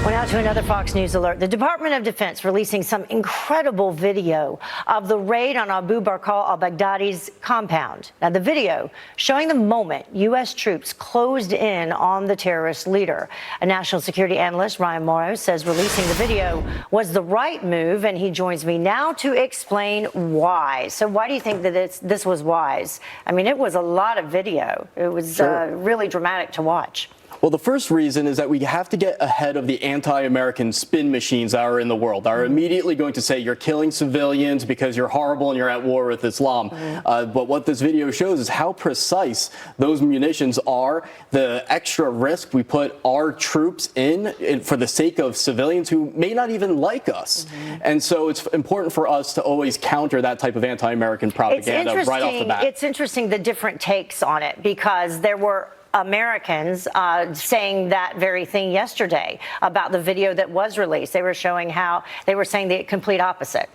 Well, now to another Fox News alert. The Department of Defense releasing some incredible video of the raid on Abu Bakr al-Baghdadi's compound. Now, the video showing the moment U.S. troops closed in on the terrorist leader. A national security analyst, Mauro, says releasing the video was the right move, and he joins me now to explain why. So why do you think that this was wise? I mean, it was a lot of video. It was really dramatic to watch. Well, the first reason is that we have to get ahead of the anti-American spin machines that are in the world, that are immediately going to say you're killing civilians because you're horrible and you're at war with Islam. But what this video shows is how precise those munitions are, the extra risk we put our troops in for the sake of civilians who may not even like us. And so it's important for us to always counter that type of anti-American propaganda right off the bat. It's interesting the different takes on it, because there were Americans saying that very thing yesterday about the video that was released. They were showing how they were saying the complete opposite.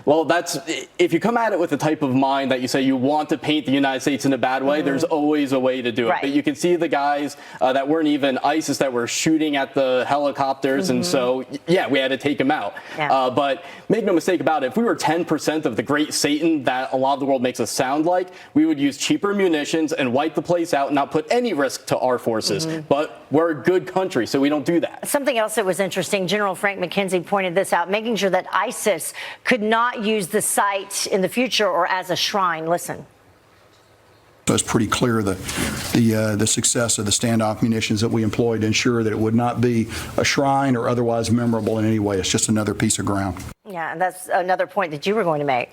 Well, that's if you come at it with the type of mind that you say you want to paint the United States in a bad way, there's always a way to do it. But you can see the guys that weren't even ISIS that were shooting at the helicopters. And so, yeah, we had to take them out. But make no mistake about it, if we were 10% of the great Satan that a lot of the world makes us sound like, we would use cheaper munitions and wipe the place out and not put any risk to our forces. But we're a good country, so we don't do that. Something else that was interesting, General Frank McKenzie pointed this out, making sure that ISIS could not use the site in the future or as a shrine. Listen. So it's pretty clear the success of the standoff munitions that we employed to ensure that it would not be a shrine or otherwise memorable in any way. It's just another piece of ground. Yeah, and that's another point that you were going to make.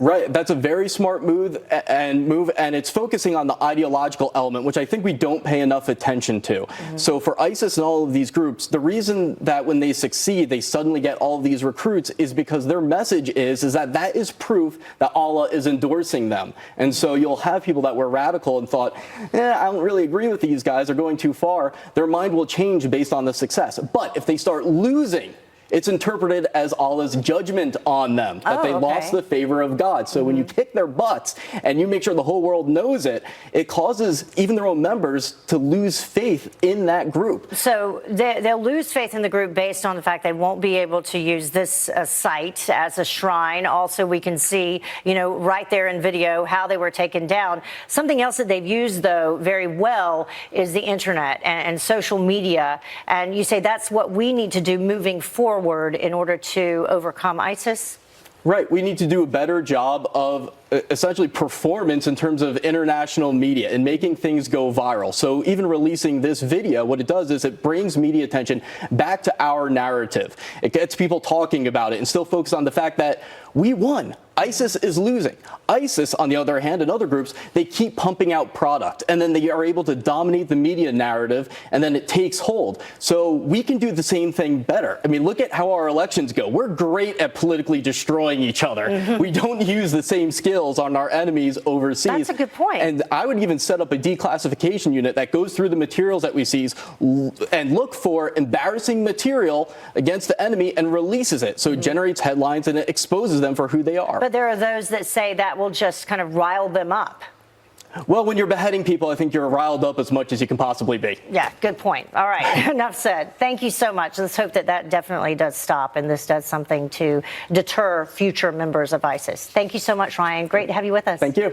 Right. That's a very smart move, and it's focusing on the ideological element, which I think we don't pay enough attention to. So for ISIS and all of these groups, the reason that when they succeed, they suddenly get all of these recruits is because their message is that is proof that Allah is endorsing them. And so you'll have people that were radical and thought, I don't really agree with these guys, they're going too far. Their mind will change based on the success. But if they start losing, it's interpreted as Allah's judgment on them, that they lost the favor of God. So when you kick their butts and you make sure the whole world knows it, it causes even their own members to lose faith in that group. So they'll lose faith in the group based on the fact they won't be able to use this site as a shrine. Also, we can see, right there in video how they were taken down. Something else that they've used, though, very well is the internet and social media. And you say that's what we need to do moving forward in order to overcome ISIS? Right. We need to do a better job of essentially performance in terms of international media and making things go viral. So even releasing this video, what it does is it brings media attention back to our narrative. It gets people talking about it and still focus on the fact that we won. ISIS is losing. ISIS, on the other hand, and other groups, they keep pumping out product, and then they are able to dominate the media narrative, and then it takes hold. So we can do the same thing better. I mean, look at how our elections go. We're great at politically destroying each other. We don't use the same skills on our enemies overseas. That's a good point. And I would even set up a declassification unit that goes through the materials that we seize and look for embarrassing material against the enemy and releases it. So it generates headlines and it exposes them for who they are. But there are those that say that will just kind of rile them up. Well, when you're beheading people, I think you're riled up as much as you can possibly be. Yeah, good point. All right, enough said. Thank you so much. Let's hope that that definitely does stop and this does something to deter future members of ISIS. Thank you so much, Ryan. Great to have you with us. Thank you.